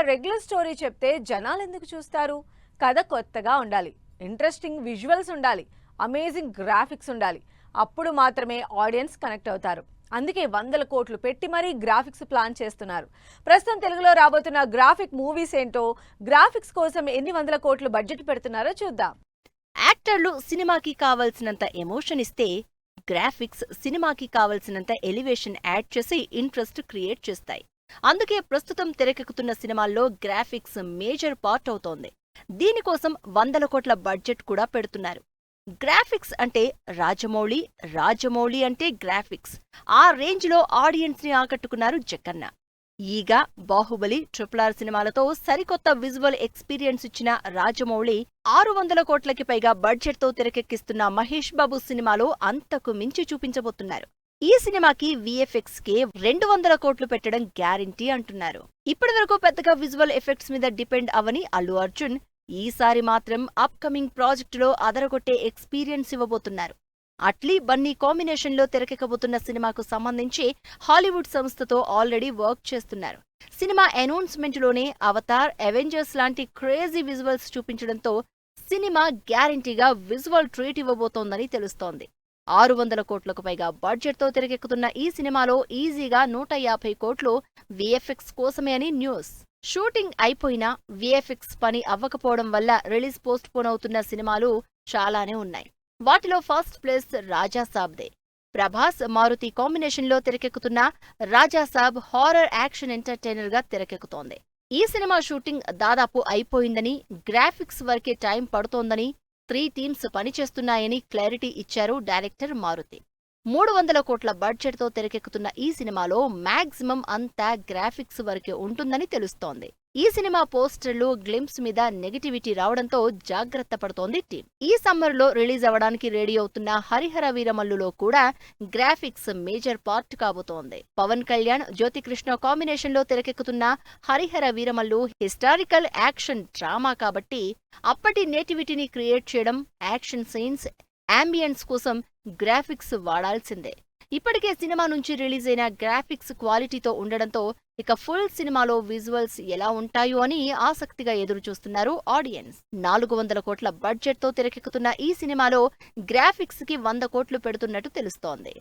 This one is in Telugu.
రెగ్యులర్ స్టోరీ చెప్తే జనాలు ఎందుకు చూస్తారు? కథ కొత్తగా ఉండాలి, ఇంట్రెస్టింగ్ విజువల్స్ ఉండాలి, అమేజింగ్ గ్రాఫిక్స్ ఉండాలి. అప్పుడు మాత్రమే ఆడియన్స్ కనెక్ట్ అవుతారు. అందుకే వందల కోట్లు పెట్టి మరీ గ్రాఫిక్స్ ప్లాన్ చేస్తున్నారు. ప్రస్తుతం తెలుగులో రాబోతున్న గ్రాఫిక్ మూవీస్ ఏంటో, గ్రాఫిక్స్ కోసం ఎన్ని వందల కోట్లు బడ్జెట్ పెడుతున్నారో చూద్దాం. యాక్టర్లు సినిమాకి కావలసినంత ఎమోషన్ ఇస్తే, గ్రాఫిక్స్ సినిమాకి కావలసినంత ఎలివేషన్ యాడ్ చేసి ఇంట్రెస్ట్ క్రియేట్ చేస్తాయి. అందుకే ప్రస్తుతం తెరకెక్కుతున్న సినిమాల్లో గ్రాఫిక్స్ మేజర్ పార్ట్ అవుతోంది. దీనికోసం వందల కోట్ల బడ్జెట్ కూడా పెడుతున్నారు. గ్రాఫిక్స్ అంటే రాజమౌళి, రాజమౌళి అంటే గ్రాఫిక్స్. ఆ రేంజ్లో ఆడియన్స్ ని ఆకట్టుకున్నారు జక్కన్న. ఈగ, బాహుబలి, RRR సినిమాలతో సరికొత్త విజువల్ ఎక్స్పీరియన్స్ ఇచ్చిన రాజమౌళి 600 కోట్లకి పైగా బడ్జెట్తో తెరకెక్కిస్తున్న మహేష్ బాబు సినిమాలో అంతకు మించి చూపించబోతున్నారు. ఈ సినిమాకి VFX కే 200 కోట్లు పెట్టడం గ్యారంటీ అంటున్నారు. ఇప్పటివరకు పెద్దగా విజువల్ ఎఫెక్ట్స్ మీద డిపెండ్ అవని అల్లు అర్జున్ ఈసారి మాత్రం అప్కమింగ్ ప్రాజెక్టులో అదరగొట్టే ఎక్స్పీరియన్స్ ఇవ్వబోతున్నారు. అట్లీ బన్నీ కాంబినేషన్లో తెరకెక్కబోతున్న సినిమాకు సంబంధించి హాలీవుడ్ సంస్థతో ఆల్రెడీ వర్క్ చేస్తున్నారు. సినిమా అనౌన్స్మెంట్లోనే అవతార్, అవెంజర్స్ లాంటి క్రేజీ విజువల్స్ చూపించడంతో సినిమా గ్యారంటీగా విజువల్ ట్రీట్ ఇవ్వబోతోందని తెలుస్తోంది. 600 కోట్లకు పైగా బడ్జెట్తో తెరకెక్కుతున్న ఈ సినిమాలో ఈజీగా 150 కోట్లు VFX కోసమే అని న్యూస్. షూటింగ్ అయిపోయినా VFX పని అవ్వకపోవడం వల్ల రిలీజ్ పోస్ట్ పోన్ అవుతున్న సినిమాలు చాలానే ఉన్నాయి. వాటిలో ఫస్ట్ ప్లేస్ రాజాసాబ్దే. ప్రభాస్, మారుతి కాంబినేషన్లో తెరకెక్కుతున్న రాజాసాబ్ హారర్ యాక్షన్ ఎంటర్టైనర్ గా తెరకెక్కుతోంది. ఈ సినిమా షూటింగ్ దాదాపు అయిపోయిందని, గ్రాఫిక్స్ వరకే టైం పడుతోందని, 3 టీమ్స్ పనిచేస్తున్నాయని క్లారిటీ ఇచ్చారు డైరెక్టర్ మారుతి. 300 కోట్ల బడ్జెట్తో తెరకెక్కుతున్న ఈ సినిమాలో మాక్సిమం అంతా గ్రాఫిక్స్ వరకే ఉంటుందని తెలుస్తోంది. ఈ సినిమా పోస్టర్లు, గ్లింప్స్ మీద నెగటివిటీ రావడంతో జాగ్రత్త పడుతోంది టీం. ఈ సమ్మర్లో రిలీజ్ అవ్వడానికి రెడీ అవుతున్న హరిహర వీరమల్లులో కూడా గ్రాఫిక్స్ మేజర్ పార్ట్ కాబోతోంది. పవన్ కళ్యాణ్, జ్యోతికృష్ణ కాంబినేషన్లో తెరకెక్కుతున్న Harihara Veeramallu historical action drama కాబట్టి అప్పటి నేటివిటీని క్రియేట్ చేయడం, యాక్షన్ సీన్స్, అంబియన్స్ కోసం గ్రాఫిక్స్ వాడాల్సిందే. ఇప్పటికే సినిమా నుంచి రిలీజ్ అయిన గ్రాఫిక్స్ క్వాలిటీతో ఉండడంతో ఇక ఫుల్ సినిమాలో విజువల్స్ ఎలా ఉంటాయో అని ఆసక్తిగా ఎదురుచూస్తున్నారు ఆడియన్స్. 400 కోట్ల బడ్జెట్తో తెరకెక్కుతున్న ఈ సినిమాలో గ్రాఫిక్స్ కి 100 కోట్లు పెడుతున్నట్టు తెలుస్తోంది.